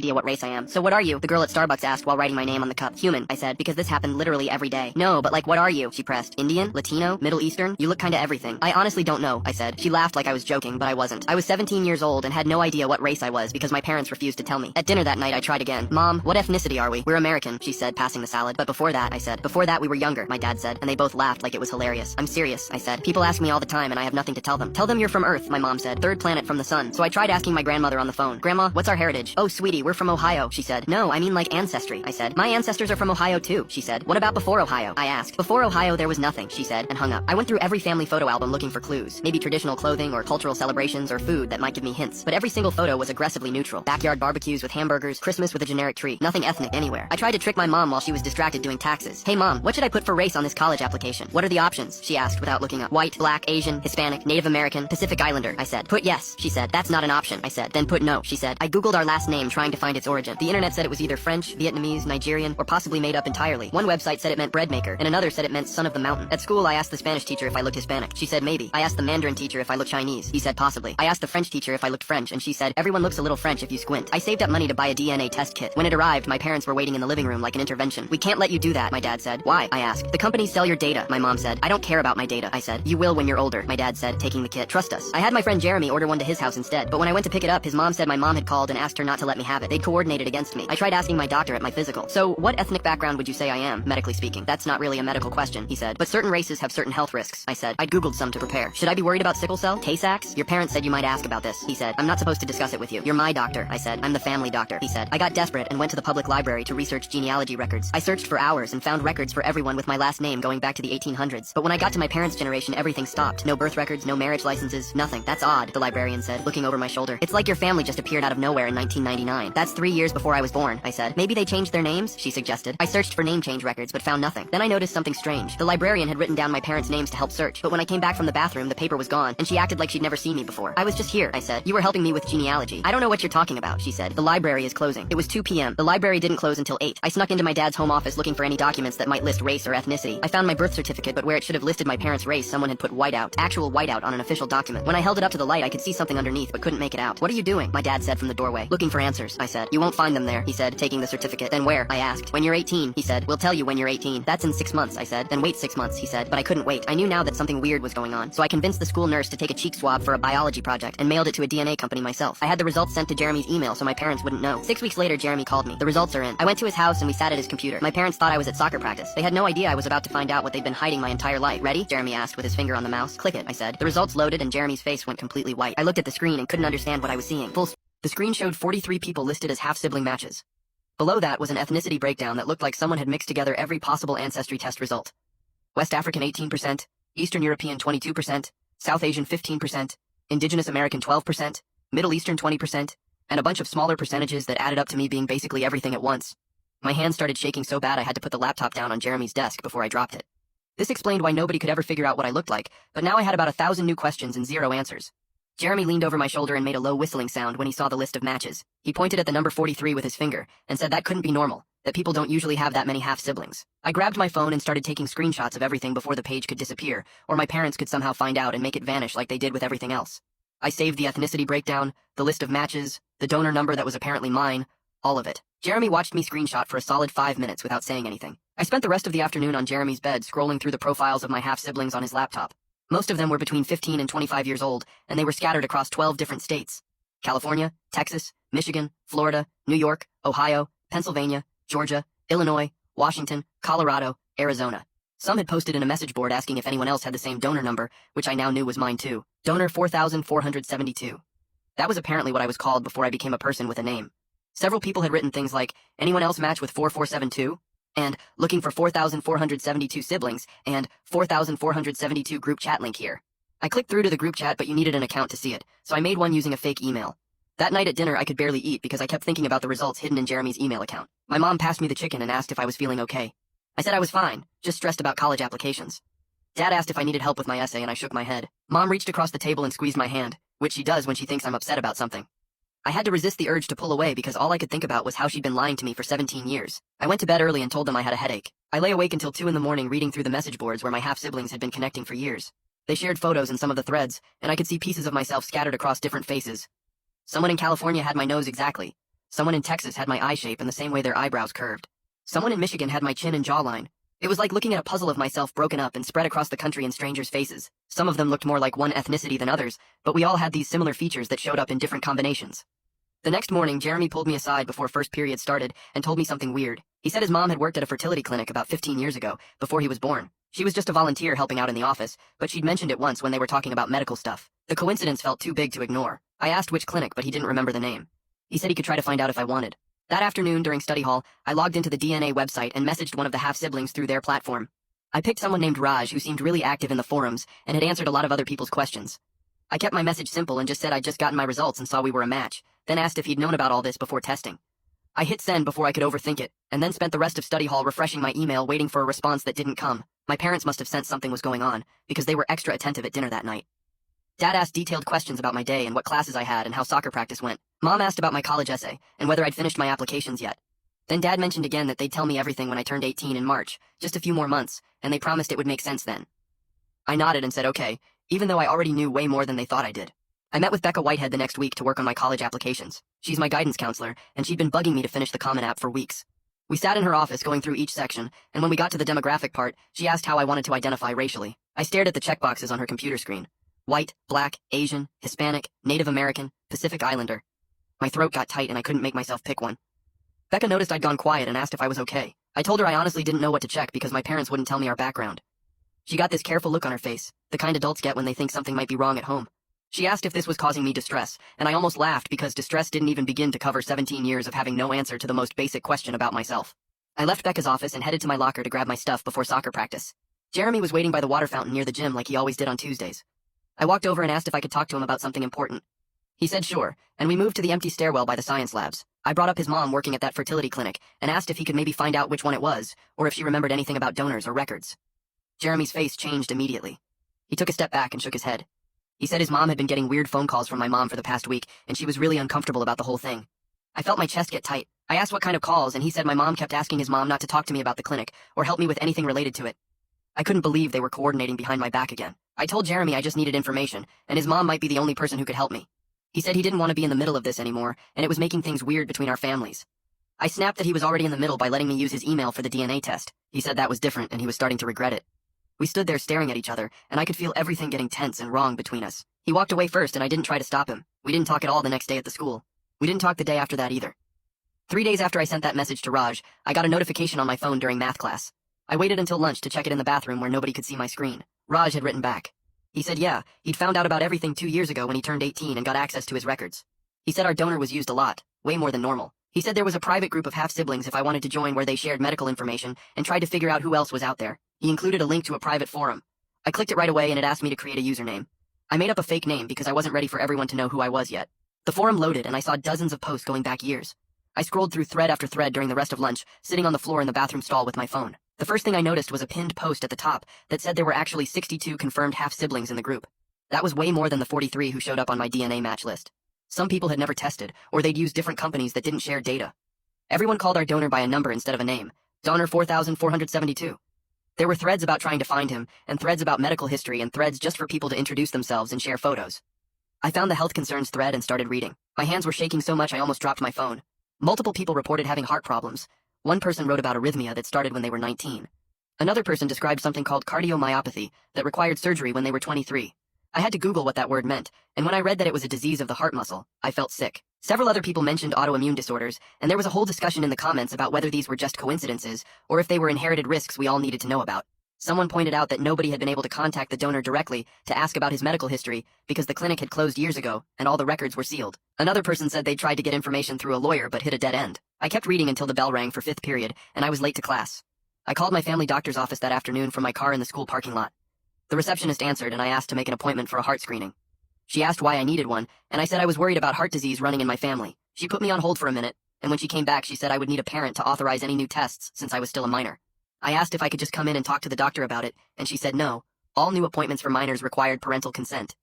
idea what race I am. So what are you? The girl at Starbucks asked while writing my name on the cup. Human, I said, because this happened literally every day. No, but like what are you? She pressed. Indian? Latino? Middle Eastern? You look kinda everything. I honestly don't know, I said. She laughed like I was joking, but I wasn't. I was 17 years old and had no idea what race I was because my parents refused to tell me. At dinner that night I tried again. Mom, what ethnicity are we? We're American, she said, passing the salad. But before that, I said. Before that we were younger, my dad said, and they both laughed like it was hilarious. I'm serious, I said. People ask me all the time and I have nothing to tell them. Tell them you're from Earth, my mom said. Third planet from the sun. So I tried asking my grandmother on the phone. Grandma, what's our heritage? Oh, sweetie, we're from Ohio, she said. No, I mean like ancestry, I said. My ancestors are from Ohio too, she said. What about before Ohio? I asked. Before Ohio there was nothing, she said, and hung up. I went through every family photo album looking for clues. Maybe traditional clothing or cultural celebrations or food that might give me hints. But every single photo was aggressively neutral. Backyard barbecues with hamburgers, Christmas with a generic tree. Nothing ethnic anywhere. I tried to trick my mom while she was distracted doing taxes. Hey mom, what should I put for race on this college application? What are the options? She asked without looking up. White, black, Asian, Hispanic, Native American, Pacific Islander, I said. Put yes, she said. That's not an option, I said. Then put no, she said. I googled our last name trying to find its origin. The internet said it was either French, Vietnamese, Nigerian, or possibly made up entirely. One website said it meant bread maker, and another said it meant son of the mountain. At school, I asked the Spanish teacher if I looked Hispanic. She said maybe. I asked the Mandarin teacher if I looked Chinese. He said possibly. I asked the French teacher if I looked French, and she said everyone looks a little French if you squint. I saved up money to buy a DNA test kit. When it arrived, my parents were waiting in the living room like an intervention. We can't let you do that, my dad said. Why? I asked. The companies sell your data, my mom said. I don't care about my data, I said. You will when you're older, my dad said, taking the kit. Trust us. I had my friend Jeremy order one to his house instead, but when I went to pick it up, his mom said my mom had called and asked her not to let me have it. They'd coordinated against me. I tried asking my doctor at my physical. So, what ethnic background would you say I am, medically speaking? That's not really a medical question, he said. But certain races have certain health risks, I said. I'd googled some to prepare. Should I be worried about sickle cell? Tay-Sachs? Your parents said you might ask about this, he said. I'm not supposed to discuss it with you. You're my doctor, I said. I'm the family doctor, he said. I got desperate and went to the public library to research genealogy records. I searched for hours and found records for everyone with my last name going back to the 1800s. But when I got to my parents' generation, everything stopped. No birth records, no marriage licenses, nothing. That's odd, the librarian said, looking over my shoulder. It's like your family just appeared out of nowhere in 1999. That's 3 years before I was born, I said. Maybe they changed their names, she suggested. I searched for name change records but found nothing. Then I noticed something strange. The librarian had written down my parents' names to help search, but when I came back from the bathroom, the paper was gone, and she acted like she'd never seen me before. I was just here, I said. You were helping me with genealogy. I don't know what you're talking about, she said. The library is closing. It was 2 p.m. The library didn't close until 8. I snuck into my dad's home office looking for any documents that might list race or ethnicity. I found my birth certificate, but where it should have listed my parents' race, someone had put whiteout, actual whiteout on an official document. When I held it up to the light, I could see something underneath, but couldn't make it out. What are you doing? My dad said from the doorway. Looking for answers, I said. You won't find them there, he said, taking the certificate. Then where? I asked. When you're 18, he said. We'll tell you when you're 18. That's in 6 months, I said. Then wait 6 months, he said. But I couldn't wait. I knew now that something weird was going on. So I convinced the school nurse to take a cheek swab for a biology project and mailed it to a DNA company myself. I had the results sent to Jeremy's email so my parents wouldn't know. 6 weeks later, Jeremy called me. The results are in. I went to his house and we sat at his computer. My parents thought I was at soccer practice. They had no idea I was about to find out what they'd been hiding my entire life. Ready? Jeremy asked with his finger on the mouse. Click it, I said. The results loaded and Jeremy's face went completely white. I looked at the screen and couldn't understand what I was seeing. The screen showed 43 people listed as half-sibling matches. Below that was an ethnicity breakdown that looked like someone had mixed together every possible ancestry test result. West African 18%, Eastern European 22%, South Asian 15%, Indigenous American 12%, Middle Eastern 20%, and a bunch of smaller percentages that added up to me being basically everything at once. My hand started shaking so bad I had to put the laptop down on Jeremy's desk before I dropped it. This explained why nobody could ever figure out what I looked like, but now I had about 1,000 new questions and 0 answers. Jeremy leaned over my shoulder and made a low whistling sound when he saw the list of matches. He pointed at the number 43 with his finger and said that couldn't be normal, that people don't usually have that many half-siblings. I grabbed my phone and started taking screenshots of everything before the page could disappear, or my parents could somehow find out and make it vanish like they did with everything else. I saved the ethnicity breakdown, the list of matches, the donor number that was apparently mine, all of it. Jeremy watched me screenshot for a solid 5 minutes without saying anything. I spent the rest of the afternoon on Jeremy's bed scrolling through the profiles of my half-siblings on his laptop. Most of them were between 15 and 25 years old, and they were scattered across 12 different states. California, Texas, Michigan, Florida, New York, Ohio, Pennsylvania, Georgia, Illinois, Washington, Colorado, Arizona. Some had posted in a message board asking if anyone else had the same donor number, which I now knew was mine too. Donor 4472. That was apparently what I was called before I became a person with a name. Several people had written things like, anyone else match with 4472? And looking for 4,472 siblings, and 4,472 group chat link here. I clicked through to the group chat, but you needed an account to see it, so I made one using a fake email. That night at dinner, I could barely eat because I kept thinking about the results hidden in Jeremy's email account. My mom passed me the chicken and asked if I was feeling okay. I said I was fine, just stressed about college applications. Dad asked if I needed help with my essay and I shook my head. Mom reached across the table and squeezed my hand, which she does when she thinks I'm upset about something. I had to resist the urge to pull away because all I could think about was how she'd been lying to me for 17 years. I went to bed early and told them I had a headache. I lay awake until 2 in the morning reading through the message boards where my half-siblings had been connecting for years. They shared photos in some of the threads, and I could see pieces of myself scattered across different faces. Someone in California had my nose exactly. Someone in Texas had my eye shape and the same way their eyebrows curved. Someone in Michigan had my chin and jawline. It was like looking at a puzzle of myself broken up and spread across the country in strangers' faces. Some of them looked more like one ethnicity than others, but we all had these similar features that showed up in different combinations. The next morning, Jeremy pulled me aside before first period started and told me something weird. He said his mom had worked at a fertility clinic about 15 years ago, before he was born. She was just a volunteer helping out in the office, but she'd mentioned it once when they were talking about medical stuff. The coincidence felt too big to ignore. I asked which clinic, but he didn't remember the name. He said he could try to find out if I wanted. That afternoon during study hall, I logged into the DNA website and messaged one of the half-siblings through their platform. I picked someone named Raj who seemed really active in the forums and had answered a lot of other people's questions. I kept my message simple and just said I'd just gotten my results and saw we were a match, then asked if he'd known about all this before testing. I hit send before I could overthink it, and then spent the rest of study hall refreshing my email waiting for a response that didn't come. My parents must have sensed something was going on, because they were extra attentive at dinner that night. Dad asked detailed questions about my day and what classes I had and how soccer practice went. Mom asked about my college essay and whether I'd finished my applications yet. Then Dad mentioned again that they'd tell me everything when I turned 18 in March, just a few more months, and they promised it would make sense then. I nodded and said okay, even though I already knew way more than they thought I did. I met with Becca Whitehead the next week to work on my college applications. She's my guidance counselor, and she'd been bugging me to finish the Common App for weeks. We sat in her office going through each section, and when we got to the demographic part, she asked how I wanted to identify racially. I stared at the checkboxes on her computer screen. White, black, Asian, Hispanic, Native American, Pacific Islander. My throat got tight and I couldn't make myself pick one. Becca noticed I'd gone quiet and asked if I was okay. I told her I honestly didn't know what to check because my parents wouldn't tell me our background. She got this careful look on her face, the kind adults get when they think something might be wrong at home. She asked if this was causing me distress, and I almost laughed because distress didn't even begin to cover 17 years of having no answer to the most basic question about myself. I left Becca's office and headed to my locker to grab my stuff before soccer practice. Jeremy was waiting by the water fountain near the gym like he always did on Tuesdays. I walked over and asked if I could talk to him about something important. He said sure, and we moved to the empty stairwell by the science labs. I brought up his mom working at that fertility clinic and asked if he could maybe find out which one it was, or if she remembered anything about donors or records. Jeremy's face changed immediately. He took a step back and shook his head. He said his mom had been getting weird phone calls from my mom for the past week, and she was really uncomfortable about the whole thing. I felt my chest get tight. I asked what kind of calls, and he said my mom kept asking his mom not to talk to me about the clinic, or help me with anything related to it. I couldn't believe they were coordinating behind my back again. I told Jeremy I just needed information, and his mom might be the only person who could help me. He said he didn't want to be in the middle of this anymore, and it was making things weird between our families. I snapped that he was already in the middle by letting me use his email for the DNA test. He said that was different, and he was starting to regret it. We stood there staring at each other, and I could feel everything getting tense and wrong between us. He walked away first, and I didn't try to stop him. We didn't talk at all the next day at the school. We didn't talk the day after that either. 3 days after I sent that message to Raj, I got a notification on my phone during math class. I waited until lunch to check it in the bathroom where nobody could see my screen. Raj had written back. He said yeah, he'd found out about everything 2 years ago when he turned 18 and got access to his records. He said our donor was used a lot, way more than normal. He said there was a private group of half-siblings if I wanted to join where they shared medical information and tried to figure out who else was out there. He included a link to a private forum. I clicked it right away and it asked me to create a username. I made up a fake name because I wasn't ready for everyone to know who I was yet. The forum loaded and I saw dozens of posts going back years. I scrolled through thread after thread during the rest of lunch, sitting on the floor in the bathroom stall with my phone. The first thing I noticed was a pinned post at the top that said there were actually 62 confirmed half-siblings in the group. That was way more than the 43 who showed up on my DNA match list. Some people had never tested, or they'd used different companies that didn't share data. Everyone called our donor by a number instead of a name. Donor 4472. There were threads about trying to find him, and threads about medical history, and threads just for people to introduce themselves and share photos. I found the health concerns thread and started reading. My hands were shaking so much I almost dropped my phone. Multiple people reported having heart problems. One person wrote about arrhythmia that started when they were 19. Another person described something called cardiomyopathy that required surgery when they were 23. I had to Google what that word meant, and when I read that it was a disease of the heart muscle, I felt sick. Several other people mentioned autoimmune disorders, and there was a whole discussion in the comments about whether these were just coincidences, or if they were inherited risks we all needed to know about. Someone pointed out that nobody had been able to contact the donor directly to ask about his medical history because the clinic had closed years ago, and all the records were sealed. Another person said they tried to get information through a lawyer but hit a dead end. I kept reading until the bell rang for 5th period, and I was late to class. I called my family doctor's office that afternoon from my car in the school parking lot. The receptionist answered, and I asked to make an appointment for a heart screening. She asked why I needed one, and I said I was worried about heart disease running in my family. She put me on hold for a minute, and when she came back she said I would need a parent to authorize any new tests since I was still a minor. I asked if I could just come in and talk to the doctor about it, and she said no. All new appointments for minors required parental consent.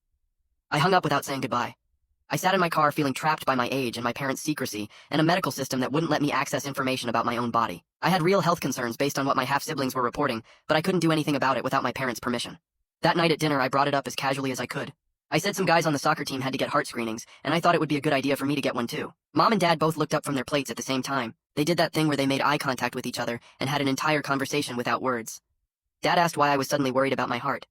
I hung up without saying goodbye. I sat in my car feeling trapped by my age and my parents' secrecy, and a medical system that wouldn't let me access information about my own body. I had real health concerns based on what my half-siblings were reporting, but I couldn't do anything about it without my parents' permission. That night at dinner I brought it up as casually as I could. I said some guys on the soccer team had to get heart screenings, and I thought it would be a good idea for me to get one too. Mom and Dad both looked up from their plates at the same time. They did that thing where they made eye contact with each other and had an entire conversation without words. Dad asked why I was suddenly worried about my heart.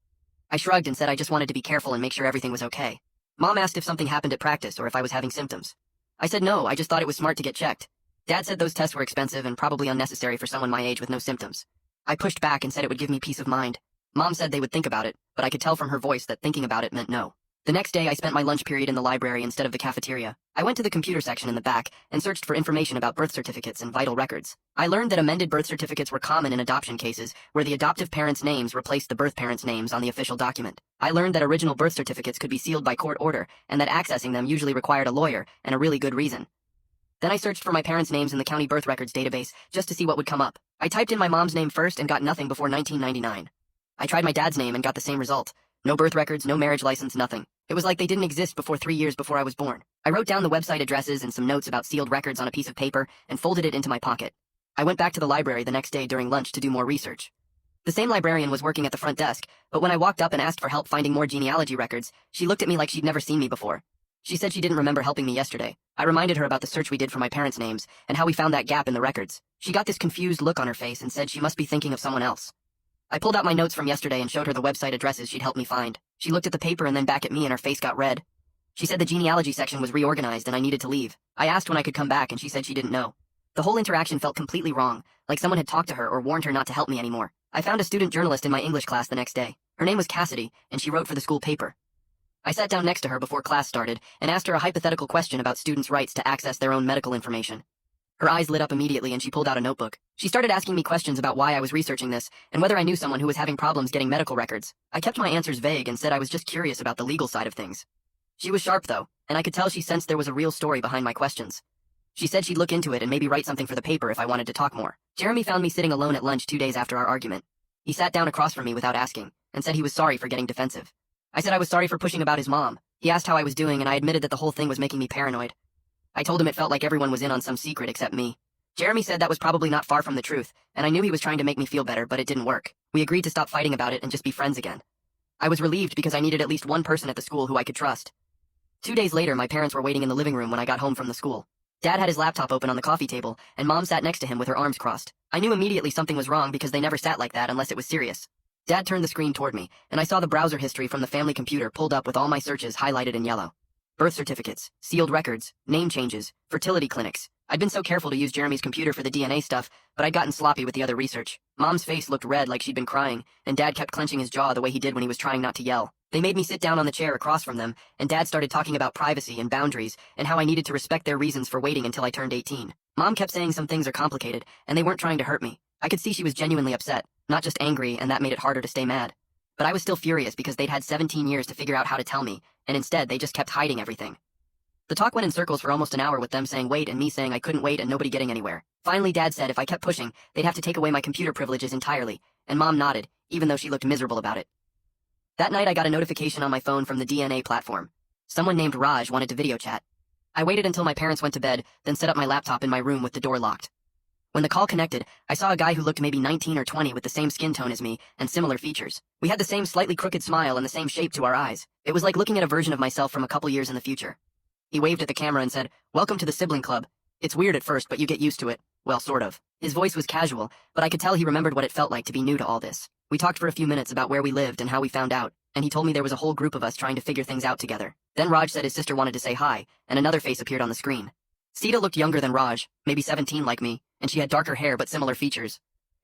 I shrugged and said I just wanted to be careful and make sure everything was okay. Mom asked if something happened at practice or if I was having symptoms. I said no, I just thought it was smart to get checked. Dad said those tests were expensive and probably unnecessary for someone my age with no symptoms. I pushed back and said it would give me peace of mind. Mom said they would think about it, but I could tell from her voice that thinking about it meant no. The next day, I spent my lunch period in the library instead of the cafeteria. I went to the computer section in the back and searched for information about birth certificates and vital records. I learned that amended birth certificates were common in adoption cases where the adoptive parents' names replaced the birth parents' names on the official document. I learned that original birth certificates could be sealed by court order and that accessing them usually required a lawyer and a really good reason. Then I searched for my parents' names in the county birth records database just to see what would come up. I typed in my mom's name first and got nothing before 1999. I tried my dad's name and got the same result. No birth records, no marriage license, nothing. It was like they didn't exist before 3 years before I was born. I wrote down the website addresses and some notes about sealed records on a piece of paper and folded it into my pocket. I went back to the library the next day during lunch to do more research. The same librarian was working at the front desk, but when I walked up and asked for help finding more genealogy records, she looked at me like she'd never seen me before. She said she didn't remember helping me yesterday. I reminded her about the search we did for my parents' names and how we found that gap in the records. She got this confused look on her face and said she must be thinking of someone else. I pulled out my notes from yesterday and showed her the website addresses she'd helped me find. She looked at the paper and then back at me and her face got red. She said the genealogy section was reorganized and I needed to leave. I asked when I could come back and she said she didn't know. The whole interaction felt completely wrong, like someone had talked to her or warned her not to help me anymore. I found a student journalist in my English class the next day. Her name was Cassidy, and she wrote for the school paper. I sat down next to her before class started and asked her a hypothetical question about students' rights to access their own medical information. Her eyes lit up immediately and she pulled out a notebook. She started asking me questions about why I was researching this and whether I knew someone who was having problems getting medical records. I kept my answers vague and said I was just curious about the legal side of things. She was sharp though, and I could tell she sensed there was a real story behind my questions. She said she'd look into it and maybe write something for the paper if I wanted to talk more. Jeremy found me sitting alone at lunch 2 days after our argument. He sat down across from me without asking and said he was sorry for getting defensive. I said I was sorry for pushing about his mom. He asked how I was doing and I admitted that the whole thing was making me paranoid. I told him it felt like everyone was in on some secret except me. Jeremy said that was probably not far from the truth, and I knew he was trying to make me feel better, but it didn't work. We agreed to stop fighting about it and just be friends again. I was relieved because I needed at least one person at the school who I could trust. 2 days later, my parents were waiting in the living room when I got home from the school. Dad had his laptop open on the coffee table, and Mom sat next to him with her arms crossed. I knew immediately something was wrong because they never sat like that unless it was serious. Dad turned the screen toward me, and I saw the browser history from the family computer pulled up with all my searches highlighted in yellow. Birth certificates, sealed records, name changes, fertility clinics. I'd been so careful to use Jeremy's computer for the DNA stuff, but I'd gotten sloppy with the other research. Mom's face looked red like she'd been crying, and Dad kept clenching his jaw the way he did when he was trying not to yell. They made me sit down on the chair across from them, and Dad started talking about privacy and boundaries and how I needed to respect their reasons for waiting until I turned 18. Mom kept saying some things are complicated, and they weren't trying to hurt me. I could see she was genuinely upset, not just angry, and that made it harder to stay mad. But I was still furious because they'd had 17 years to figure out how to tell me, and instead they just kept hiding everything. The talk went in circles for almost an hour with them saying wait and me saying I couldn't wait and nobody getting anywhere. Finally, Dad said if I kept pushing, they'd have to take away my computer privileges entirely, and Mom nodded, even though she looked miserable about it. That night I got a notification on my phone from the DNA platform. Someone named Raj wanted to video chat. I waited until my parents went to bed, then set up my laptop in my room with the door locked. When the call connected, I saw a guy who looked maybe 19 or 20 with the same skin tone as me and similar features. We had the same slightly crooked smile and the same shape to our eyes. It was like looking at a version of myself from a couple years in the future. He waved at the camera and said, "Welcome to the sibling club. It's weird at first, but you get used to it." Well, sort of. His voice was casual, but I could tell he remembered what it felt like to be new to all this. We talked for a few minutes about where we lived and how we found out, and he told me there was a whole group of us trying to figure things out together. Then Raj said his sister wanted to say hi, and another face appeared on the screen. Sita looked younger than Raj, maybe 17 like me, and she had darker hair but similar features.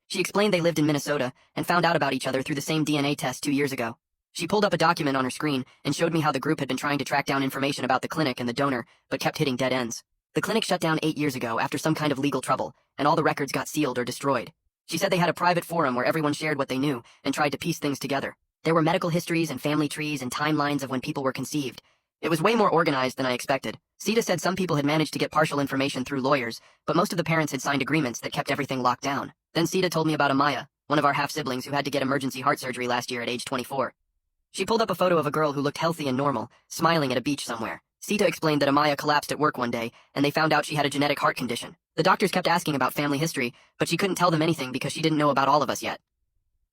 She explained they lived in Minnesota and found out about each other through the same DNA test 2 years ago. She pulled up a document on her screen and showed me how the group had been trying to track down information about the clinic and the donor, but kept hitting dead ends. The clinic shut down 8 years ago after some kind of legal trouble, and all the records got sealed or destroyed. She said they had a private forum where everyone shared what they knew and tried to piece things together. There were medical histories and family trees and timelines of when people were conceived. It was way more organized than I expected. Sita said some people had managed to get partial information through lawyers, but most of the parents had signed agreements that kept everything locked down. Then Sita told me about Amaya, one of our half-siblings who had to get emergency heart surgery last year at age 24. She pulled up a photo of a girl who looked healthy and normal, smiling at a beach somewhere. Sita explained that Amaya collapsed at work one day, and they found out she had a genetic heart condition. The doctors kept asking about family history, but she couldn't tell them anything because she didn't know about all of us yet.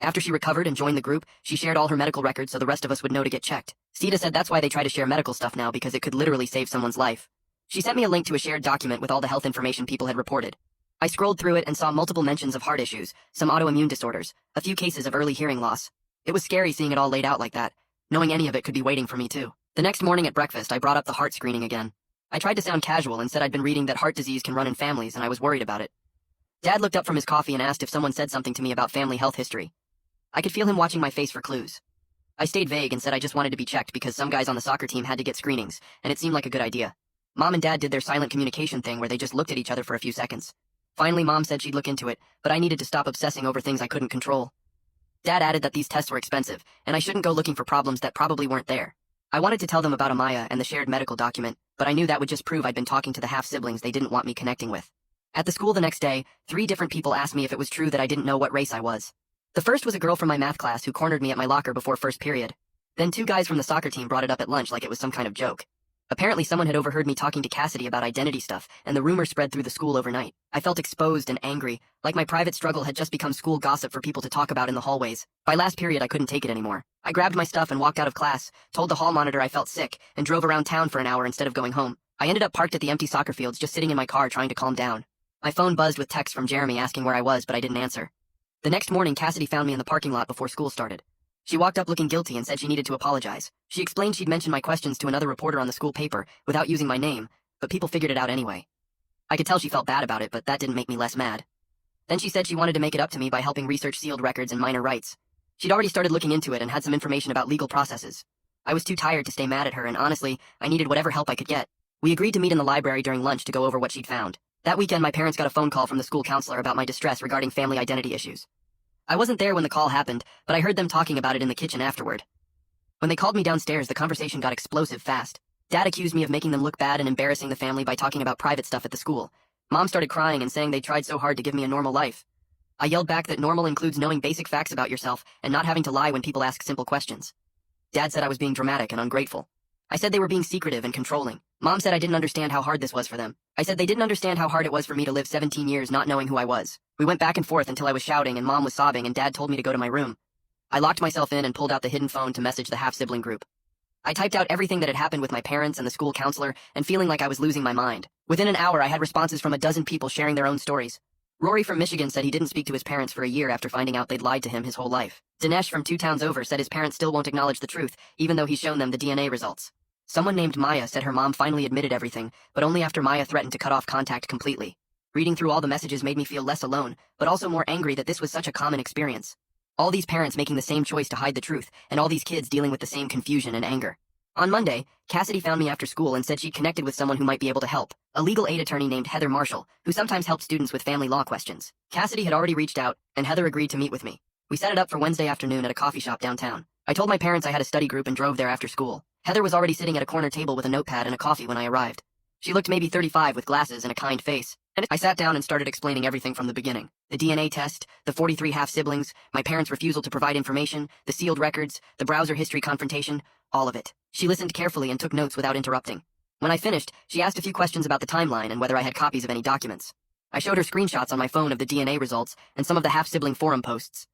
After she recovered and joined the group, she shared all her medical records so the rest of us would know to get checked. Sita said that's why they try to share medical stuff now, because it could literally save someone's life. She sent me a link to a shared document with all the health information people had reported. I scrolled through it and saw multiple mentions of heart issues, some autoimmune disorders, a few cases of early hearing loss. It was scary seeing it all laid out like that, knowing any of it could be waiting for me too. The next morning at breakfast, I brought up the heart screening again. I tried to sound casual and said I'd been reading that heart disease can run in families and I was worried about it. Dad looked up from his coffee and asked if someone said something to me about family health history. I could feel him watching my face for clues. I stayed vague and said I just wanted to be checked because some guys on the soccer team had to get screenings, and it seemed like a good idea. Mom and Dad did their silent communication thing where they just looked at each other for a few seconds. Finally, Mom said she'd look into it, but I needed to stop obsessing over things I couldn't control. Dad added that these tests were expensive, and I shouldn't go looking for problems that probably weren't there. I wanted to tell them about Amaya and the shared medical document, but I knew that would just prove I'd been talking to the half-siblings they didn't want me connecting with. At the school the next day, 3 different people asked me if it was true that I didn't know what race I was. The first was a girl from my math class who cornered me at my locker before first period. Then 2 guys from the soccer team brought it up at lunch like it was some kind of joke. Apparently someone had overheard me talking to Cassidy about identity stuff, and the rumor spread through the school overnight. I felt exposed and angry, like my private struggle had just become school gossip for people to talk about in the hallways. By last period I couldn't take it anymore. I grabbed my stuff and walked out of class, told the hall monitor I felt sick, and drove around town for an hour instead of going home. I ended up parked at the empty soccer fields just sitting in my car trying to calm down. My phone buzzed with texts from Jeremy asking where I was, but I didn't answer. The next morning Cassidy found me in the parking lot before school started. She walked up looking guilty and said she needed to apologize. She explained she'd mentioned my questions to another reporter on the school paper without using my name, but people figured it out anyway. I could tell she felt bad about it, but that didn't make me less mad. Then she said she wanted to make it up to me by helping research sealed records and minor rights. She'd already started looking into it and had some information about legal processes. I was too tired to stay mad at her, and honestly, I needed whatever help I could get. We agreed to meet in the library during lunch to go over what she'd found. That weekend my parents got a phone call from the school counselor about my distress regarding family identity issues. I wasn't there when the call happened, but I heard them talking about it in the kitchen afterward. When they called me downstairs, the conversation got explosive fast. Dad accused me of making them look bad and embarrassing the family by talking about private stuff at the school. Mom started crying and saying they tried so hard to give me a normal life. I yelled back that normal includes knowing basic facts about yourself and not having to lie when people ask simple questions. Dad said I was being dramatic and ungrateful. I said they were being secretive and controlling. Mom said I didn't understand how hard this was for them. I said they didn't understand how hard it was for me to live 17 years not knowing who I was. We went back and forth until I was shouting and Mom was sobbing and Dad told me to go to my room. I locked myself in and pulled out the hidden phone to message the half-sibling group. I typed out everything that had happened with my parents and the school counselor and feeling like I was losing my mind. Within an hour I had responses from a dozen people sharing their own stories. Rory from Michigan said he didn't speak to his parents for a year after finding out they'd lied to him his whole life. Dinesh from 2 towns over said his parents still won't acknowledge the truth, even though he's shown them the DNA results. Someone named Maya said her mom finally admitted everything, but only after Maya threatened to cut off contact completely. Reading through all the messages made me feel less alone, but also more angry that this was such a common experience. All these parents making the same choice to hide the truth, and all these kids dealing with the same confusion and anger. On Monday, Cassidy found me after school and said she'd connected with someone who might be able to help, a legal aid attorney named Heather Marshall, who sometimes helped students with family law questions. Cassidy had already reached out, and Heather agreed to meet with me. We set it up for Wednesday afternoon at a coffee shop downtown. I told my parents I had a study group and drove there after school. Heather was already sitting at a corner table with a notepad and a coffee when I arrived. She looked maybe 35 with glasses and a kind face, and I sat down and started explaining everything from the beginning. The DNA test, the 43 half-siblings, my parents' refusal to provide information, the sealed records, the browser history confrontation, all of it. She listened carefully and took notes without interrupting. When I finished, she asked a few questions about the timeline and whether I had copies of any documents. I showed her screenshots on my phone of the DNA results and some of the half-sibling forum posts.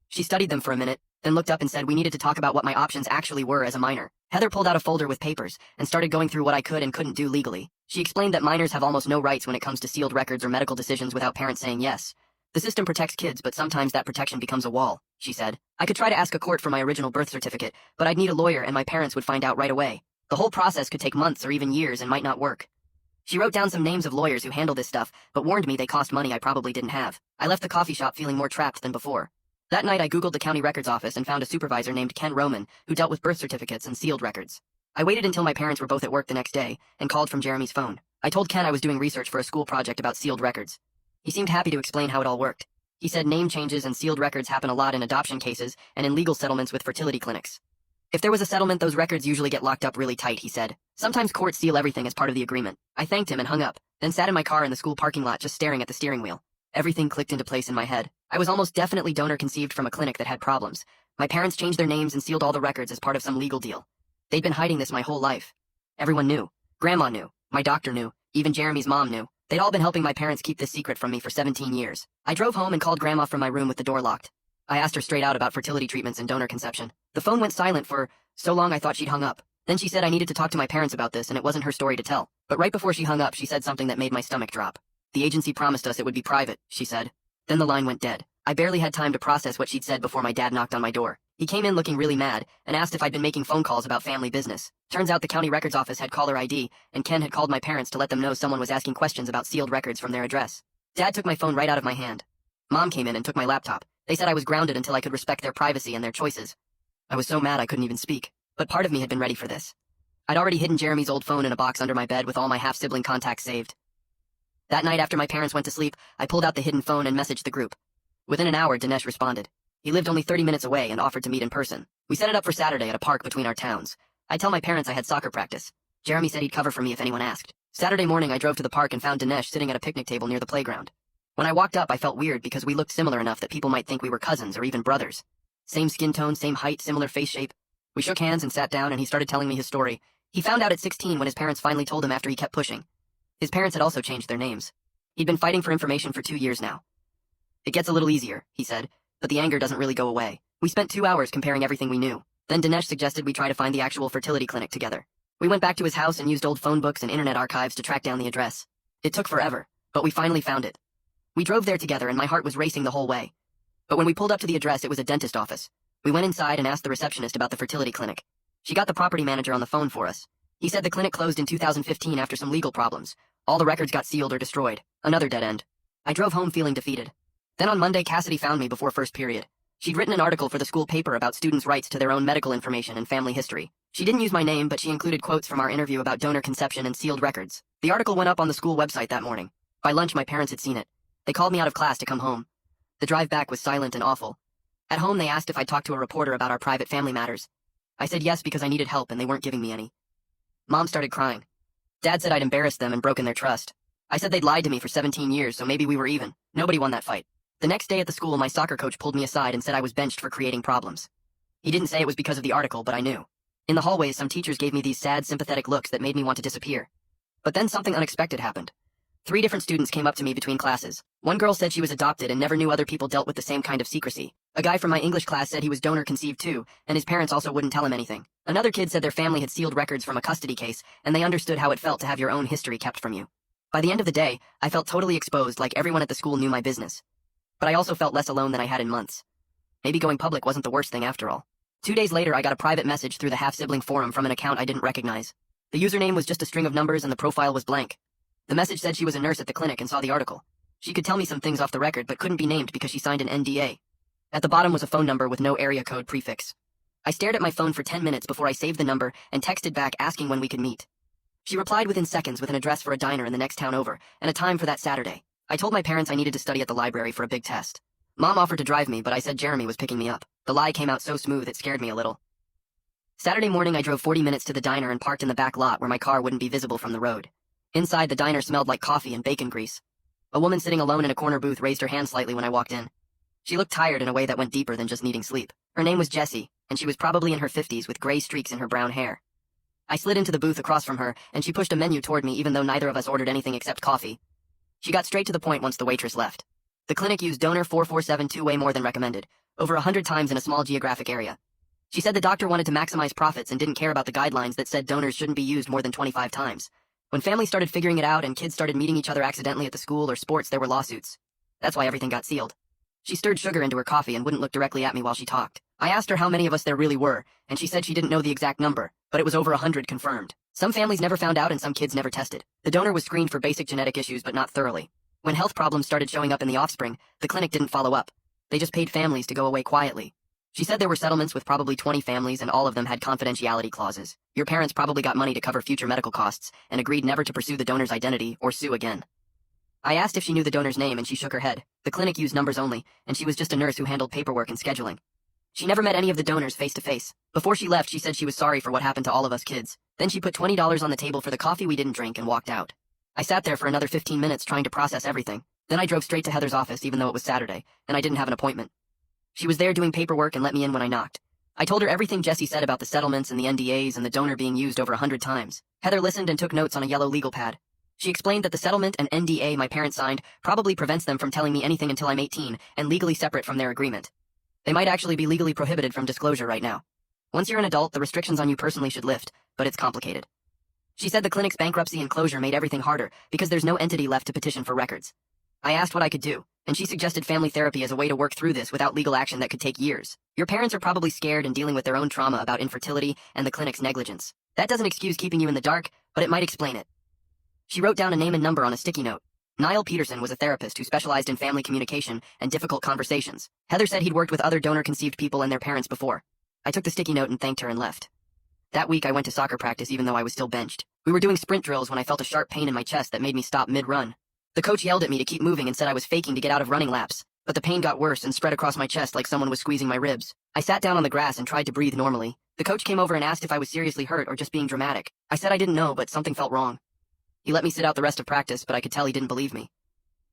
She studied them for a minute, then looked up and said we needed to talk about what my options actually were as a minor. Heather pulled out a folder with papers and started going through what I could and couldn't do legally. She explained that minors have almost no rights when it comes to sealed records or medical decisions without parents saying yes. The system protects kids, but sometimes that protection becomes a wall, she said. I could try to ask a court for my original birth certificate, but I'd need a lawyer and my parents would find out right away. The whole process could take months or even years and might not work. She wrote down some names of lawyers who handle this stuff, but warned me they cost money I probably didn't have. I left the coffee shop feeling more trapped than before. That night I googled the county records office and found a supervisor named Ken Roman who dealt with birth certificates and sealed records. I waited until my parents were both at work the next day and called from Jeremy's phone. I told Ken I was doing research for a school project about sealed records. He seemed happy to explain how it all worked. He said name changes and sealed records happen a lot in adoption cases and in legal settlements with fertility clinics. If there was a settlement, those records usually get locked up really tight, he said. Sometimes courts seal everything as part of the agreement. I thanked him and hung up, then sat in my car in the school parking lot just staring at the steering wheel. Everything clicked into place in my head. I was almost definitely donor conceived from a clinic that had problems. My parents changed their names and sealed all the records as part of some legal deal. They'd been hiding this my whole life. Everyone knew. Grandma knew. My doctor knew. Even Jeremy's mom knew. They'd all been helping my parents keep this secret from me for 17 years. I drove home and called Grandma from my room with the door locked. I asked her straight out about fertility treatments and donor conception. The phone went silent for so long I thought she'd hung up. Then she said I needed to talk to my parents about this and it wasn't her story to tell. But right before she hung up, she said something that made my stomach drop. The agency promised us it would be private, she said. Then the line went dead. I barely had time to process what she'd said before my dad knocked on my door. He came in looking really mad and asked if I'd been making phone calls about family business. Turns out the county records office had caller ID, and Ken had called my parents to let them know someone was asking questions about sealed records from their address. Dad took my phone right out of my hand. Mom came in and took my laptop. They said I was grounded until I could respect their privacy and their choices. I was so mad I couldn't even speak, but part of me had been ready for this. I'd already hidden Jeremy's old phone in a box under my bed with all my half-sibling contacts saved. That night after my parents went to sleep, I pulled out the hidden phone and messaged the group. Within an hour, Dinesh responded. He lived only 30 minutes away and offered to meet in person. We set it up for Saturday at a park between our towns. I tell my parents I had soccer practice. Jeremy said he'd cover for me if anyone asked. Saturday morning, I drove to the park and found Dinesh sitting at a picnic table near the playground. When I walked up, I felt weird because we looked similar enough that people might think we were cousins or even brothers. Same skin tone, same height, similar face shape. We shook hands and sat down and he started telling me his story. He found out at 16 when his parents finally told him after he kept pushing. His parents had also changed their names. He'd been fighting for information for 2 years now. It gets a little easier, he said, but the anger doesn't really go away. We spent 2 hours comparing everything we knew. Then Dinesh suggested we try to find the actual fertility clinic together. We went back to his house and used old phone books and internet archives to track down the address. It took forever, but we finally found it. We drove there together and my heart was racing the whole way. But when we pulled up to the address, it was a dentist office. We went inside and asked the receptionist about the fertility clinic. She got the property manager on the phone for us. He said the clinic closed in 2015 after some legal problems. All the records got sealed or destroyed. Another dead end. I drove home feeling defeated. Then on Monday, Cassidy found me before first period. She'd written an article for the school paper about students' rights to their own medical information and family history. She didn't use my name, but she included quotes from our interview about donor conception and sealed records. The article went up on the school website that morning. By lunch, my parents had seen it. They called me out of class to come home. The drive back was silent and awful. At home, they asked if I'd talk to a reporter about our private family matters. I said yes because I needed help and they weren't giving me any. Mom started crying. Dad said I'd embarrassed them and broken their trust. I said they'd lied to me for 17 years, so maybe we were even. Nobody won that fight. The next day at the school, my soccer coach pulled me aside and said I was benched for creating problems. He didn't say it was because of the article, but I knew. In the hallways, some teachers gave me these sad, sympathetic looks that made me want to disappear. But then something unexpected happened. 3 different students came up to me between classes. One girl said she was adopted and never knew other people dealt with the same kind of secrecy. A guy from my English class said he was donor conceived too, and his parents also wouldn't tell him anything. Another kid said their family had sealed records from a custody case, and they understood how it felt to have your own history kept from you. By the end of the day, I felt totally exposed, like everyone at the school knew my business. But I also felt less alone than I had in months. Maybe going public wasn't the worst thing after all. 2 days later, I got a private message through the half-sibling forum from an account I didn't recognize. The username was just a string of numbers and the profile was blank. The message said she was a nurse at the clinic and saw the article. She could tell me some things off the record but couldn't be named because she signed an NDA. At the bottom was a phone number with no area code prefix. I stared at my phone for 10 minutes before I saved the number and texted back asking when we could meet. She replied within seconds with an address for a diner in the next town over and a time for that Saturday. I told my parents I needed to study at the library for a big test. Mom offered to drive me, but I said Jeremy was picking me up. The lie came out so smooth it scared me a little. Saturday morning, I drove 40 minutes to the diner and parked in the back lot where my car wouldn't be visible from the road. Inside, the diner smelled like coffee and bacon grease. A woman sitting alone in a corner booth raised her hand slightly when I walked in. She looked tired in a way that went deeper than just needing sleep. Her name was Jessie, and she was probably in her 50s with gray streaks in her brown hair. I slid into the booth across from her, and she pushed a menu toward me even though neither of us ordered anything except coffee. She got straight to the point once the waitress left. The clinic used donor 4472 way more than recommended, over 100 times in a small geographic area. She said the doctor wanted to maximize profits and didn't care about the guidelines that said donors shouldn't be used more than 25 times. When families started figuring it out and kids started meeting each other accidentally at the school or sports, there were lawsuits. That's why everything got sealed. She stirred sugar into her coffee and wouldn't look directly at me while she talked. I asked her how many of us there really were, and she said she didn't know the exact number, but it was over 100 confirmed. Some families never found out and some kids never tested. The donor was screened for basic genetic issues but not thoroughly. When health problems started showing up in the offspring, the clinic didn't follow up. They just paid families to go away quietly. She said there were settlements with probably 20 families and all of them had confidentiality clauses. Your parents probably got money to cover future medical costs and agreed never to pursue the donor's identity or sue again. I asked if she knew the donor's name and she shook her head. The clinic used numbers only, and she was just a nurse who handled paperwork and scheduling. She never met any of the donors face to face. Before she left, she said she was sorry for what happened to all of us kids. Then she put $20 on the table for the coffee we didn't drink and walked out. I sat there for another 15 minutes trying to process everything. Then I drove straight to Heather's office even though it was Saturday, and I didn't have an appointment. She was there doing paperwork and let me in when I knocked. I told her everything Jessie said about the settlements and the NDAs and the donor being used over 100 times. Heather listened and took notes on a yellow legal pad. She explained that the settlement and NDA my parents signed probably prevents them from telling me anything until I'm 18 and legally separate from their agreement. They might actually be legally prohibited from disclosure right now. Once you're an adult, the restrictions on you personally should lift, but it's complicated. She said the clinic's bankruptcy and closure made everything harder because there's no entity left to petition for records. I asked what I could do, and she suggested family therapy as a way to work through this without legal action that could take years. Your parents are probably scared and dealing with their own trauma about infertility and the clinic's negligence. That doesn't excuse keeping you in the dark, but it might explain it. She wrote down a name and number on a sticky note. Niall Peterson was a therapist who specialized in family communication and difficult conversations. Heather said he'd worked with other donor-conceived people and their parents before. I took the sticky note and thanked her and left. That week I went to soccer practice even though I was still benched. We were doing sprint drills when I felt a sharp pain in my chest that made me stop mid-run. The coach yelled at me to keep moving and said I was faking to get out of running laps, but the pain got worse and spread across my chest like someone was squeezing my ribs. I sat down on the grass and tried to breathe normally. The coach came over and asked if I was seriously hurt or just being dramatic. I said I didn't know, but something felt wrong. He let me sit out the rest of practice, but I could tell he didn't believe me.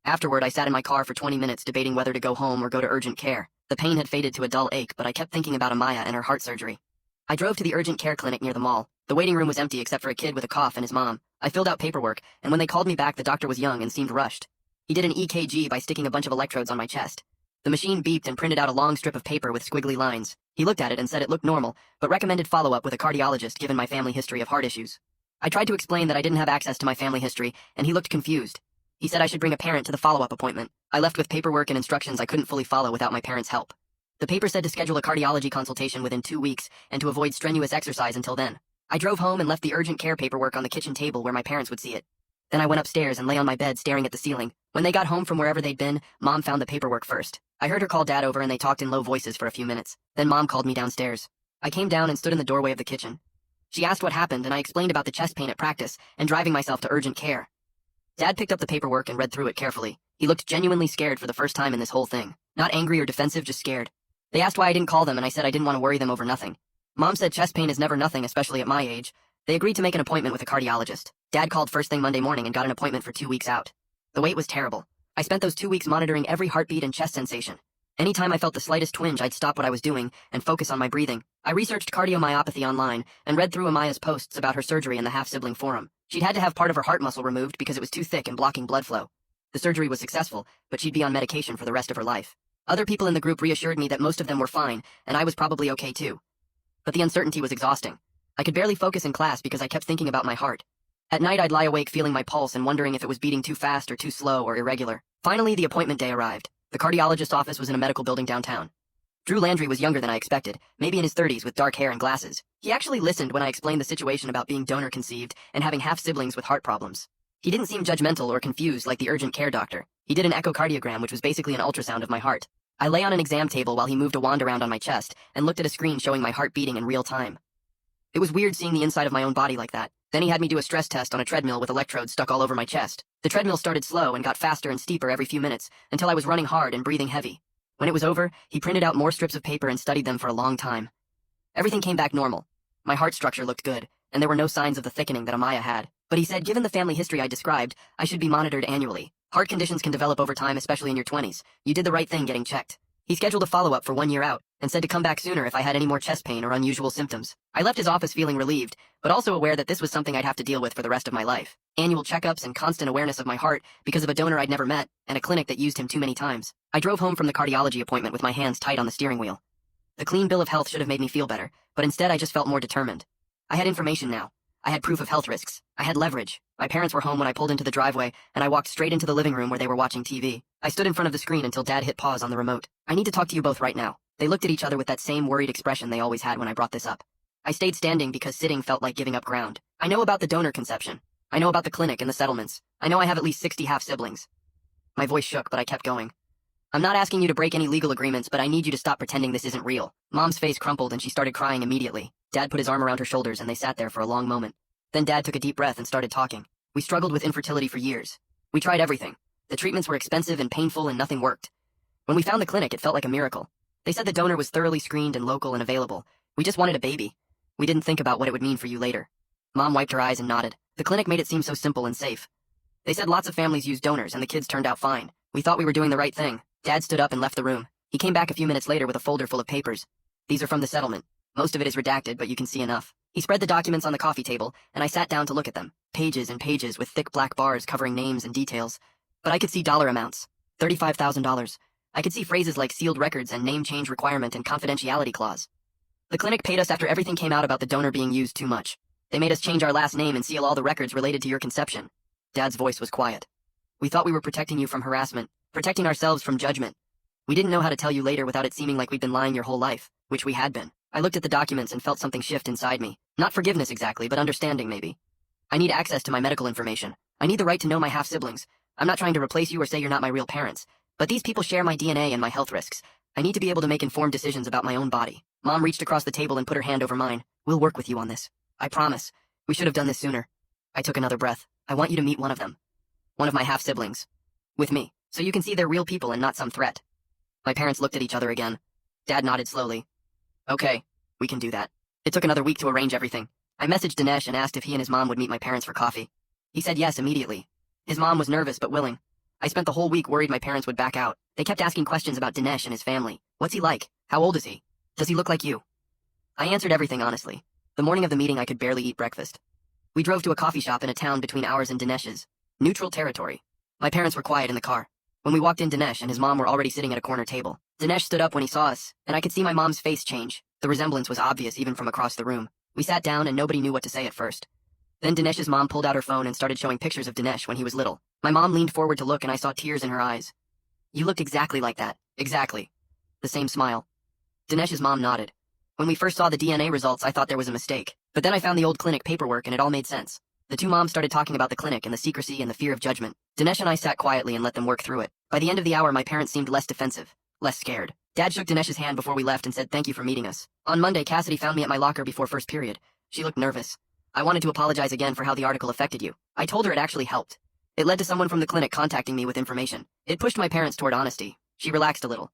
Afterward, I sat in my car for 20 minutes debating whether to go home or go to urgent care. The pain had faded to a dull ache, but I kept thinking about Amaya and her heart surgery. I drove to the urgent care clinic near the mall. The waiting room was empty except for a kid with a cough and his mom. I filled out paperwork, and when they called me back, the doctor was young and seemed rushed. He did an EKG by sticking a bunch of electrodes on my chest. The machine beeped and printed out a long strip of paper with squiggly lines. He looked at it and said it looked normal, but recommended follow-up with a cardiologist given my family history of heart issues. I tried to explain that I didn't have access to my family history, and he looked confused. He said I should bring a parent to the follow-up appointment. I left with paperwork and instructions I couldn't fully follow without my parents' help. The paper said to schedule a cardiology consultation within 2 weeks and to avoid strenuous exercise until then. I drove home and left the urgent care paperwork on the kitchen table where my parents would see it. Then I went upstairs and lay on my bed staring at the ceiling. When they got home from wherever they'd been, Mom found the paperwork first. I heard her call Dad over and they talked in low voices for a few minutes. Then Mom called me downstairs. I came down and stood in the doorway of the kitchen. She asked what happened and I explained about the chest pain at practice and driving myself to urgent care. Dad picked up the paperwork and read through it carefully. He looked genuinely scared for the first time in this whole thing. Not angry or defensive, just scared. They asked why I didn't call them and I said I didn't want to worry them over nothing. Mom said chest pain is never nothing, especially at my age. They agreed to make an appointment with a cardiologist. Dad called first thing Monday morning and got an appointment for 2 weeks out. The wait was terrible. I spent those 2 weeks monitoring every heartbeat and chest sensation. Anytime I felt the slightest twinge, I'd stop what I was doing and focus on my breathing. I researched cardiomyopathy online and read through Amaya's posts about her surgery in the half-sibling forum. She'd had to have part of her heart muscle removed because it was too thick and blocking blood flow. The surgery was successful, but she'd be on medication for the rest of her life. Other people in the group reassured me that most of them were fine, and I was probably okay too. But the uncertainty was exhausting. I could barely focus in class because I kept thinking about my heart. At night, I'd lie awake feeling my pulse and wondering if it was beating too fast or too slow or irregular. Finally, the appointment day arrived. The cardiologist's office was in a medical building downtown. Drew Landry was younger than I expected, maybe in his 30s with dark hair and glasses. He actually listened when I explained the situation about being donor-conceived and having half-siblings with heart problems. He didn't seem judgmental or confused like the urgent care doctor. He did an echocardiogram, which was basically an ultrasound of my heart. I lay on an exam table while he moved a wand around on my chest and looked at a screen showing my heart beating in real time. It was weird seeing the inside of my own body like that. Then he had me do a stress test on a treadmill with electrodes stuck all over my chest. The treadmill started slow and got faster and steeper every few minutes until I was running hard and breathing heavy. When it was over, he printed out more strips of paper and studied them for a long time. Everything came back normal. My heart structure looked good, and there were no signs of the thickening that Amaya had. But he said given the family history I described, I should be monitored annually. Heart conditions can develop over time, especially in your 20s. You did the right thing getting checked. He scheduled a follow-up for 1 year out and said to come back sooner if I had any more chest pain or unusual symptoms. I left his office feeling relieved, but also aware that this was something I'd have to deal with for the rest of my life. Annual checkups and constant awareness of my heart because of a donor I'd never met and a clinic that used him too many times. I drove home from the cardiology appointment with my hands tight on the steering wheel. The clean bill of health should have made me feel better, but instead I just felt more determined. I had information now. I had proof of health risks. I had leverage. My parents were home when I pulled into the driveway, and I walked straight into the living room where they were watching TV. I stood in front of the screen until Dad hit pause on the remote. I need to talk to you both right now. They looked at each other with that same worried expression they always had when I brought this up. I stayed standing because sitting felt like giving up ground. I know about the donor conception. I know about the clinic and the settlements. I know I have at least 60 half-siblings. My voice shook, but I kept going. I'm not asking you to break any legal agreements, but I need you to stop pretending this isn't real. Mom's face crumpled and she started crying immediately. Dad put his arm around her shoulders and they sat there for a long moment. Then Dad took a deep breath and started talking. We struggled with infertility for years. We tried everything. The treatments were expensive and painful and nothing worked. When we found the clinic, it felt like a miracle. They said the donor was thoroughly screened and local and available. We just wanted a baby. We didn't think about what it would mean for you later. Mom wiped her eyes and nodded. The clinic made it seem so simple and safe. They said lots of families use donors and the kids turned out fine. We thought we were doing the right thing. Dad stood up and left the room. He came back a few minutes later with a folder full of papers. These are from the settlement. Most of it is redacted, but you can see enough. He spread the documents on the coffee table, and I sat down to look at them. Pages and pages with thick black bars covering names and details. But I could see dollar amounts. $35,000, I could see phrases like sealed records and name change requirement and confidentiality clause. The clinic paid us after everything came out about the donor being used too much. They made us change our last name and seal all the records related to your conception. Dad's voice was quiet. We thought we were protecting you from harassment, protecting ourselves from judgment. We didn't know how to tell you later without it seeming like we'd been lying your whole life, which we had been. I looked at the documents and felt something shift inside me. Not forgiveness exactly, but understanding maybe. I need access to my medical information. I need the right to know my half-siblings. I'm not trying to replace you or say you're not my real parents, but these people share my DNA and my health risks. I need to be able to make informed decisions about my own body. Mom reached across the table and put her hand over mine. We'll work with you on this. I promise. We should have done this sooner. I took another breath. I want you to meet one of them. One of my half-siblings. With me, so you can see they're real people and not some threat. My parents looked at each other again. Dad nodded slowly. Okay, we can do that. It took another week to arrange everything. I messaged Dinesh and asked if he and his mom would meet my parents for coffee. He said yes immediately. His mom was nervous but willing. I spent the whole week worried my parents would back out. They kept asking questions about Dinesh and his family. What's he like? How old is he? Does he look like you? I answered everything honestly. The morning of the meeting I could barely eat breakfast. We drove to a coffee shop in a town between ours and Dinesh's. Neutral territory. My parents were quiet in the car. When we walked in, Dinesh and his mom were already sitting at a corner table. Dinesh stood up when he saw us, and I could see my mom's face change. The resemblance was obvious even from across the room. We sat down and nobody knew what to say at first. Then Dinesh's mom pulled out her phone and started showing pictures of Dinesh when he was little. My mom leaned forward to look and I saw tears in her eyes. You looked exactly like that. Exactly. The same smile. Dinesh's mom nodded. When we first saw the DNA results, I thought there was a mistake. But then I found the old clinic paperwork and it all made sense. The two moms started talking about the clinic and the secrecy and the fear of judgment. Dinesh and I sat quietly and let them work through it. By the end of the hour, my parents seemed less defensive, less scared. Dad shook Dinesh's hand before we left and said thank you for meeting us. On Monday, Cassidy found me at my locker before first period. She looked nervous. I wanted to apologize again for how the article affected you. I told her it actually helped. It led to someone from the clinic contacting me with information. It pushed my parents toward honesty. She relaxed a little.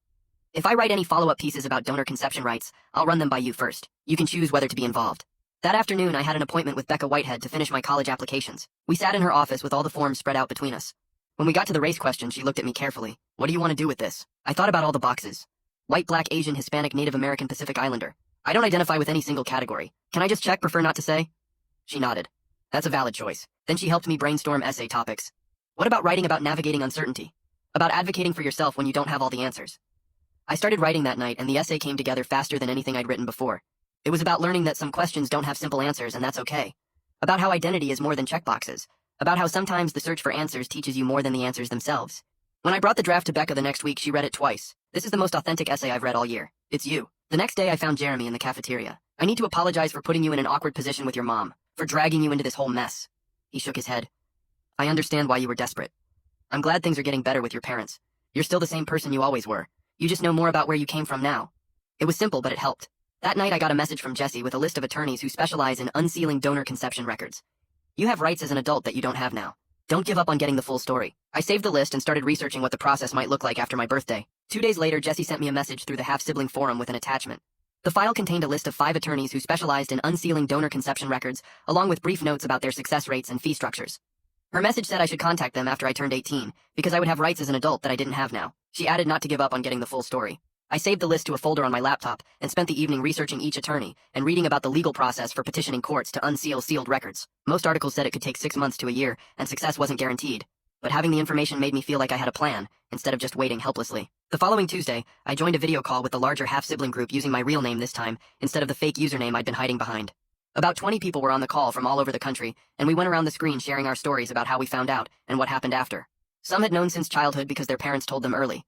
If I write any follow-up pieces about donor conception rights, I'll run them by you first. You can choose whether to be involved. That afternoon, I had an appointment with Becca Whitehead to finish my college applications. We sat in her office with all the forms spread out between us. When we got to the race question, she looked at me carefully. What do you want to do with this? I thought about all the boxes. White, black, Asian, Hispanic, Native American, Pacific Islander. I don't identify with any single category. Can I just check, prefer not to say? She nodded. That's a valid choice. Then she helped me brainstorm essay topics. What about writing about navigating uncertainty? About advocating for yourself when you don't have all the answers? I started writing that night and the essay came together faster than anything I'd written before. It was about learning that some questions don't have simple answers and that's okay. About how identity is more than checkboxes. About how sometimes the search for answers teaches you more than the answers themselves. When I brought the draft to Becca the next week, she read it twice. This is the most authentic essay I've read all year. It's you. The next day I found Jeremy in the cafeteria. I need to apologize for putting you in an awkward position with your mom, for dragging you into this whole mess. He shook his head. I understand why you were desperate. I'm glad things are getting better with your parents. You're still the same person you always were. You just know more about where you came from now. It was simple, but it helped. That night I got a message from Jesse with a list of attorneys who specialize in unsealing donor conception records. You have rights as an adult that you don't have now. Don't give up on getting the full story. I saved the list and started researching what the process might look like after my birthday. 2 days later, Jesse sent me a message through the half-sibling forum with an attachment. The file contained a list of 5 attorneys who specialized in unsealing donor conception records, along with brief notes about their success rates and fee structures. Her message said I should contact them after I turned 18, because I would have rights as an adult that I didn't have now. She added not to give up on getting the full story. I saved the list to a folder on my laptop and spent the evening researching each attorney and reading about the legal process for petitioning courts to unseal sealed records. Most articles said it could take 6 months to a year, and success wasn't guaranteed. But having the information made me feel like I had a plan, instead of just waiting helplessly. The following Tuesday, I joined a video call with the larger half-sibling group using my real name this time, instead of the fake username I'd been hiding behind. About 20 people were on the call from all over the country, and we went around the screen sharing our stories about how we found out and what happened after. Some had known since childhood because their parents told them early.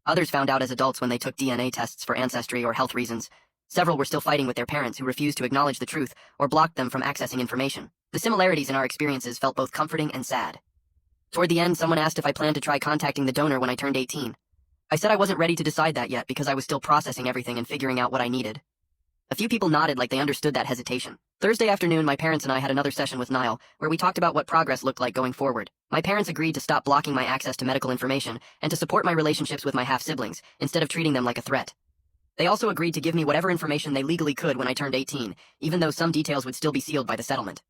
Others found out as adults when they took DNA tests for ancestry or health reasons. Several were still fighting with their parents who refused to acknowledge the truth or blocked them from accessing information. The similarities in our experiences felt both comforting and sad. Toward the end, someone asked if I planned to try contacting the donor when I turned 18. I said I wasn't ready to decide that yet because I was still processing everything and figuring out what I needed. A few people nodded like they understood that hesitation. Thursday afternoon, my parents and I had another session with Niall, where we talked about what progress looked like going forward. My parents agreed to stop blocking my access to medical information and to support my relationships with my half-siblings, instead of treating them like a threat. They also agreed to give me whatever information they legally could when I turned 18, even though some details would still be sealed by the settlement.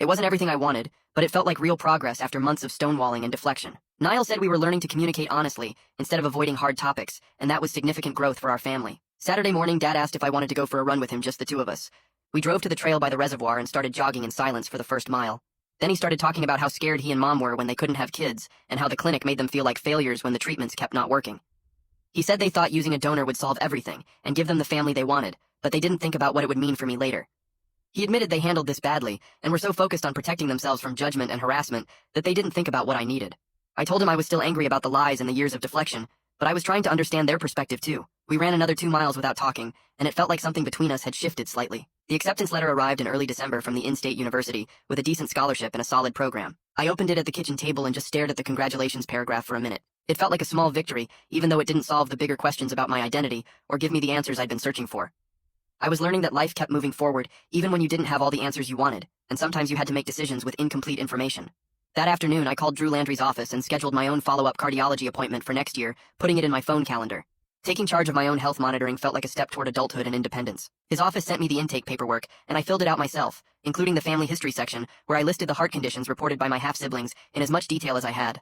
It wasn't everything I wanted, but it felt like real progress after months of stonewalling and deflection. Niall said we were learning to communicate honestly, instead of avoiding hard topics, and that was significant growth for our family. Saturday morning, Dad asked if I wanted to go for a run with him, just the two of us. We drove to the trail by the reservoir and started jogging in silence for the first mile. Then he started talking about how scared he and Mom were when they couldn't have kids, and how the clinic made them feel like failures when the treatments kept not working. He said they thought using a donor would solve everything and give them the family they wanted, but they didn't think about what it would mean for me later. He admitted they handled this badly and were so focused on protecting themselves from judgment and harassment that they didn't think about what I needed. I told him I was still angry about the lies and the years of deflection, but I was trying to understand their perspective too. We ran another 2 miles without talking, and it felt like something between us had shifted slightly. The acceptance letter arrived in early December from the in-state university with a decent scholarship and a solid program. I opened it at the kitchen table and just stared at the congratulations paragraph for a minute. It felt like a small victory, even though it didn't solve the bigger questions about my identity or give me the answers I'd been searching for. I was learning that life kept moving forward even when you didn't have all the answers you wanted, and sometimes you had to make decisions with incomplete information. That afternoon, I called Drew Landry's office and scheduled my own follow-up cardiology appointment for next year, putting it in my phone calendar. Taking charge of my own health monitoring felt like a step toward adulthood and independence. His office sent me the intake paperwork, and I filled it out myself, including the family history section, where I listed the heart conditions reported by my half-siblings in as much detail as I had.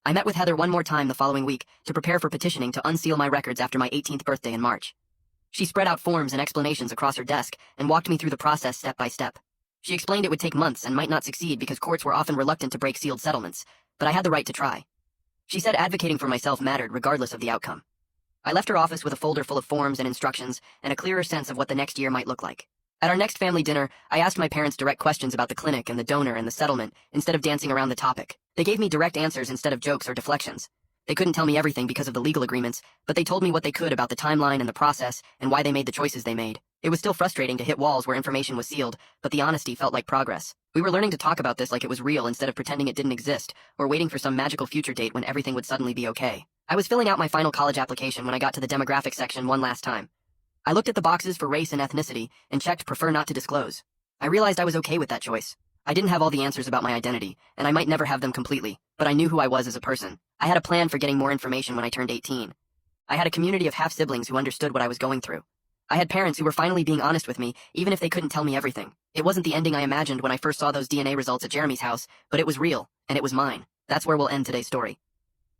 I met with Heather one more time the following week to prepare for petitioning to unseal my records after my 18th birthday in March. She spread out forms and explanations across her desk and walked me through the process step by step. She explained it would take months and might not succeed because courts were often reluctant to break sealed settlements, but I had the right to try. She said advocating for myself mattered regardless of the outcome. I left her office with a folder full of forms and instructions and a clearer sense of what the next year might look like. At our next family dinner, I asked my parents direct questions about the clinic and the donor and the settlement instead of dancing around the topic. They gave me direct answers instead of jokes or deflections. They couldn't tell me everything because of the legal agreements, but they told me what they could about the timeline and the process and why they made the choices they made. It was still frustrating to hit walls where information was sealed, but the honesty felt like progress. We were learning to talk about this like it was real instead of pretending it didn't exist or waiting for some magical future date when everything would suddenly be okay. I was filling out my final college application when I got to the demographics section one last time. I looked at the boxes for race and ethnicity and checked prefer not to disclose. I realized I was okay with that choice. I didn't have all the answers about my identity, and I might never have them completely, but I knew who I was as a person. I had a plan for getting more information when I turned 18. I had a community of half-siblings who understood what I was going through. I had parents who were finally being honest with me, even if they couldn't tell me everything. It wasn't the ending I imagined when I first saw those DNA results at Jeremy's house, but it was real, and it was mine. That's where we'll end today's story.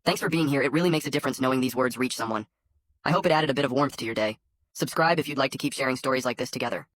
Thanks for being here. It really makes a difference knowing these words reach someone. I hope it added a bit of warmth to your day. Subscribe if you'd like to keep sharing stories like this together.